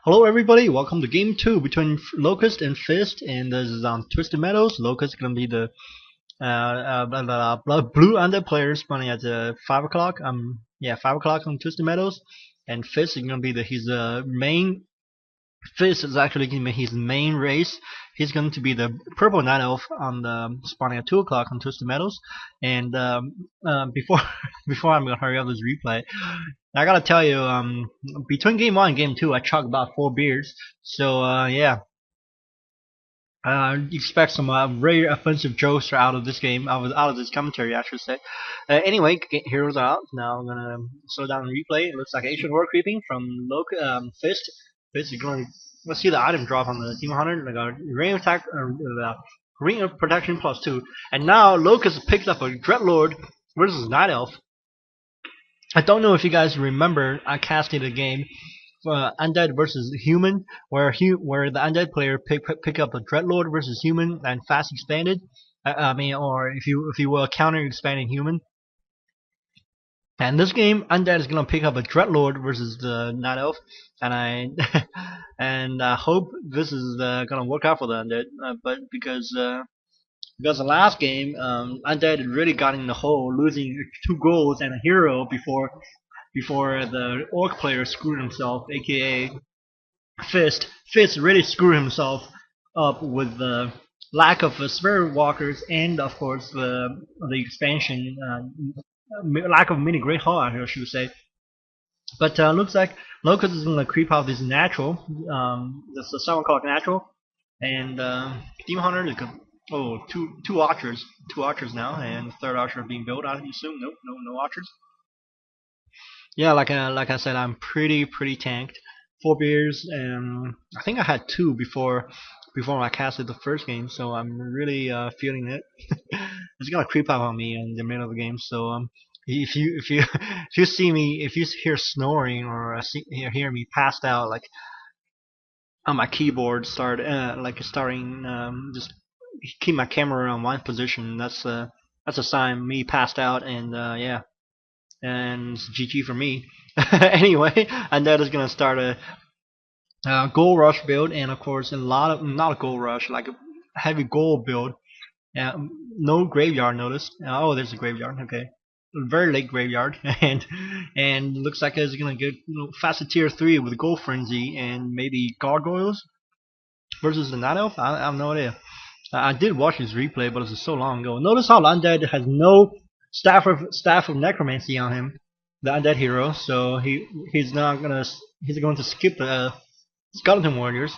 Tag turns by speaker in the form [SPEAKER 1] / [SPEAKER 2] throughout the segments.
[SPEAKER 1] Hello everybody, welcome to game 2 between Locust and FisT, and this is on Twisted Meadows. Locust is going to be the blue Undead player spawning at 5 o'clock, 5 o'clock on Twisted Meadows, and FisT is going to be his main. FisT is actually going to be his main race. He's going to be the purple night elf on the spawning at 2 o'clock on Twisted Meadows. And before before I'm going to hurry up this replay, I gotta tell you, between game 1 and game 2, I chugged about 4 beers. So yeah, expect some very offensive jokes out of this game, out of this commentary, I should say. Anyway, heroes are out. Now I'm gonna slow down and replay. It looks like ancient war creeping from FisT. FisT is going. Let's see the item drop on the Demon Hunter. Like a ring attack, ring of protection +2, and now Locust picked up a Dreadlord versus Night Elf. I don't know if you guys remember, I casted a game Undead versus Human, where the Undead player pick up a Dreadlord versus Human and fast expanded. Or if you will, counter expanding Human. And this game, Undead is gonna pick up a Dreadlord versus the Night Elf, and I hope this is gonna work out for the Undead. But because the last game, Undead really got in the hole, losing 2 goals and a hero before the Orc player screwed himself, aka FisT. FisT really screwed himself up with the lack of Spirit Walkers and, of course, the expansion, lack of mini Great Hall, I should say. But looks like Locust is going to creep out this natural, this is a Summercup natural, and Demon Hunter is going. Oh, two archers now, and the third archer being built. I assume no archers. Yeah, like I said, I'm pretty tanked. 4 beers, and I think I had 2 before I casted the first game, so I'm really feeling it. It's gonna creep up on me in the middle of the game. So if you if you see me, if you hear snoring or hear me passed out like on my keyboard, starting just keep my camera on one position. That's a sign me passed out, and yeah, and it's GG for me. Anyway, Undead is gonna start a gold rush build, and of course not a gold rush, like a heavy gold build. No graveyard notice. Oh, there's a graveyard. Okay, very late graveyard, and looks like it's gonna get faster tier 3 with gold frenzy and maybe gargoyles versus the Night Elf. I have no idea. I did watch his replay, but it's so long ago. Notice how Undead has no staff of necromancy on him, the Undead hero. So he's going to skip the skeleton warriors,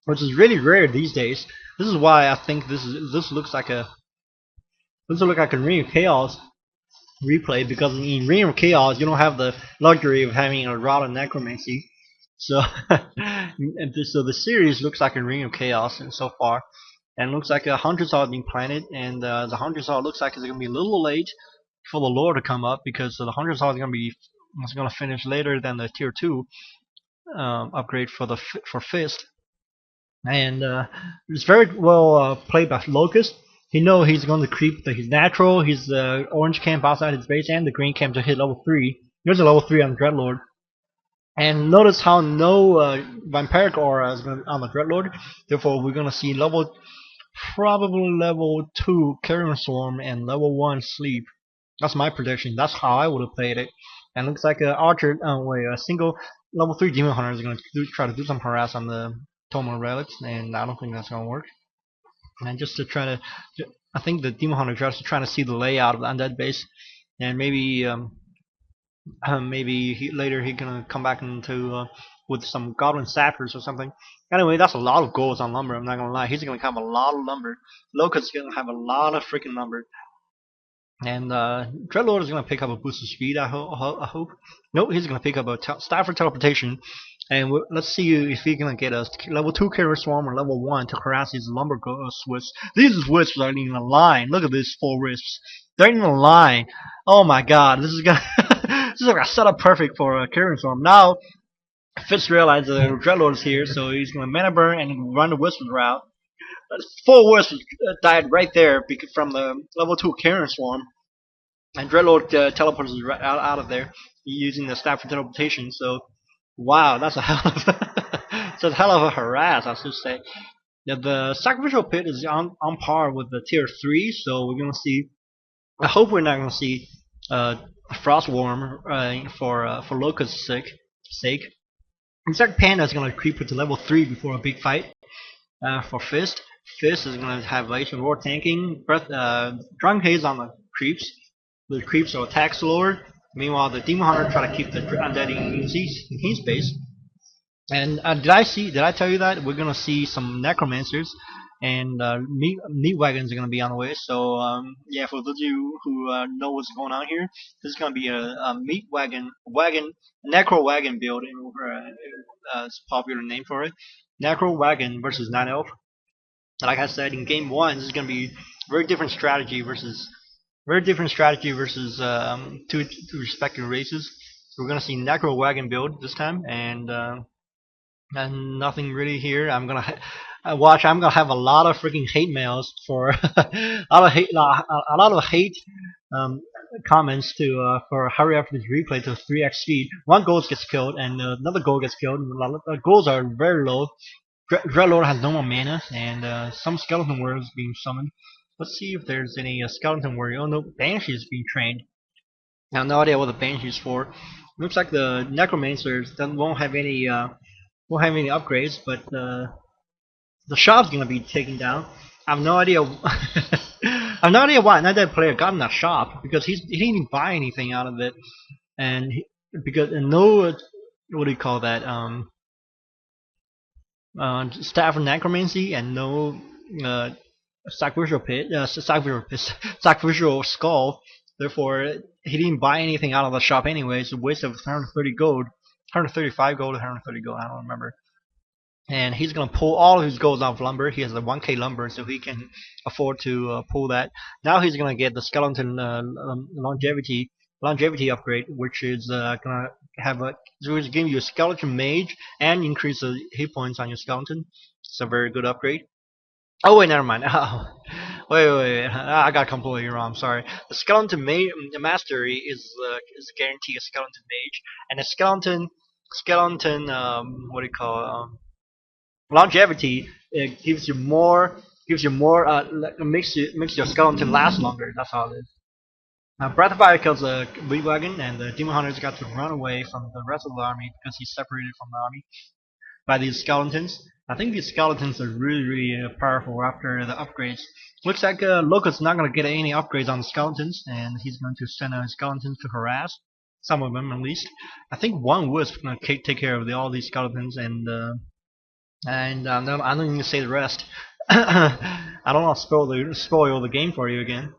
[SPEAKER 1] which is really rare these days. This is why I think this looks like a Ring of Chaos replay, because in Ring of Chaos you don't have the luxury of having a rod of necromancy. So so the series looks like a Ring of Chaos so far. And looks like a Hunter Saw being planted, and the Hunter Saw looks like it's going to be a little late for the lore to come up, because the Hunter Saw is going to finish later than the tier 2 upgrade for FisT. And it's very well played by Locust. He knows he's going to creep his natural, his orange camp outside his base, and the green camp to hit level 3. There's a level 3 on the Dreadlord. And notice how no vampiric aura is on the Dreadlord. Therefore, we're going to see probably level 2 Carrion Swarm and level 1 Sleep. That's my prediction. That's how I would have played it. And looks like a single level 3 Demon Hunter is going to try to do some harass on the Tomo relics, and I don't think that's going to work. And just to try to, I think the Demon Hunter tries to try to see the layout of the Undead base, and maybe later he gonna come back into with some Goblin Sappers or something. Anyway, that's a lot of goals on lumber. I'm not gonna lie. He's gonna have a lot of lumber. Locust is gonna have a lot of freaking lumber. And Dreadlord is gonna pick up a boost of speed. I hope. Nope, he's gonna pick up a staff for teleportation. And let's see if he's gonna get a level 2 Carrier Swarm or level 1 to harass these lumber wisps. These wisps are in a line. Look at these 4 wisps. They're in a line. Oh my God, this is gonna this is like set up perfect for a Carrier Swarm. Now FisT realizes the Dreadlord is here, so he's gonna mana burn and run the wisps route. 4 wisps died right there from the level 2 Carrion Swarm, and Dreadlord teleports right out of there using the staff for teleportation. So, wow, that's a hell of It's a hell of a harass, I should say. Yeah, the sacrificial pit is on par with the tier 3, so we're gonna see. I hope we're not gonna see uh, Frostworm for Locust's sake. In fact, Panda is gonna creep it to level 3 before a big fight. For FisT, FisT is gonna have Ancient War tanking. Drunk Haze on the creeps. The creeps will attack slower. Meanwhile, the Demon Hunter try to keep the Undead in his space. And did I tell you that we're gonna see some necromancers and meat wagons are gonna be on the way? So yeah, for those of you who know what's going on here, this is gonna be a meat wagon Necro-wagon build. It's a popular name for it. Necro-wagon versus 9 elf. Like I said, in game one, this is gonna be very different strategy versus two respective races. So we're gonna see Necro-wagon build this time, and nothing really here. I'm gonna watch. I'm gonna have a lot of freaking hate mails for a lot of hate comments to for hurry up this replay to 3x speed. One ghost gets killed and another ghost gets killed. Goals are very low. Dreadlord has no more mana and some skeleton warriors being summoned. Let's see if there's any skeleton warrior. Oh no, Banshee is being trained. I have no idea what the Banshee is for. Looks like the Necromancers won't have any upgrades, but the shop's gonna be taken down. I have no idea. I have no idea why another player got in that shop because he didn't even buy anything out of it, and no, what do you call that? Staff of necromancy and no sacrificial sacrificial skull. Therefore, he didn't buy anything out of the shop anyway. It's a waste of 130 gold, 135 gold, 130 gold. I don't remember. And he's gonna pull all of his golds off lumber. He has a 1k lumber, so he can afford to pull that. Now he's gonna get the skeleton longevity upgrade, which is gonna have give you a skeleton mage and increase the hit points on your skeleton. It's a very good upgrade. Oh wait, never mind. Oh, wait. I got completely wrong. Sorry. The skeleton mastery is guarantee a skeleton mage, and the skeleton what do you call it? Longevity gives you more makes your skeleton last longer. That's all it is. Breath of Fire kills the Meat Wagon, and the Demon Hunter's got to run away from the rest of the army because he's separated from the army by these skeletons. I think these skeletons are really powerful after the upgrades. Looks like Locust's not going to get any upgrades on the skeletons, and he's going to send out skeletons to harass some of them at least. I think one Wisp is going to take care of all these skeletons, and I don't even say the rest. I don't want to spoil the game for you again,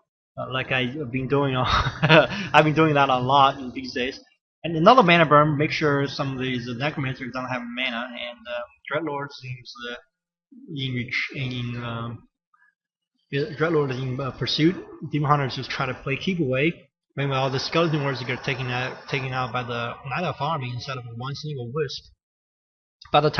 [SPEAKER 1] like I've been doing. I've been doing that a lot these days. And another mana burn, make sure some of these necromancers don't have mana, and Dreadlord seems Dreadlord is in pursuit. Demon Hunters just try to play keep away. Meanwhile, the skeleton warriors get taken out by the Night Elf army instead of one single Wisp. By the time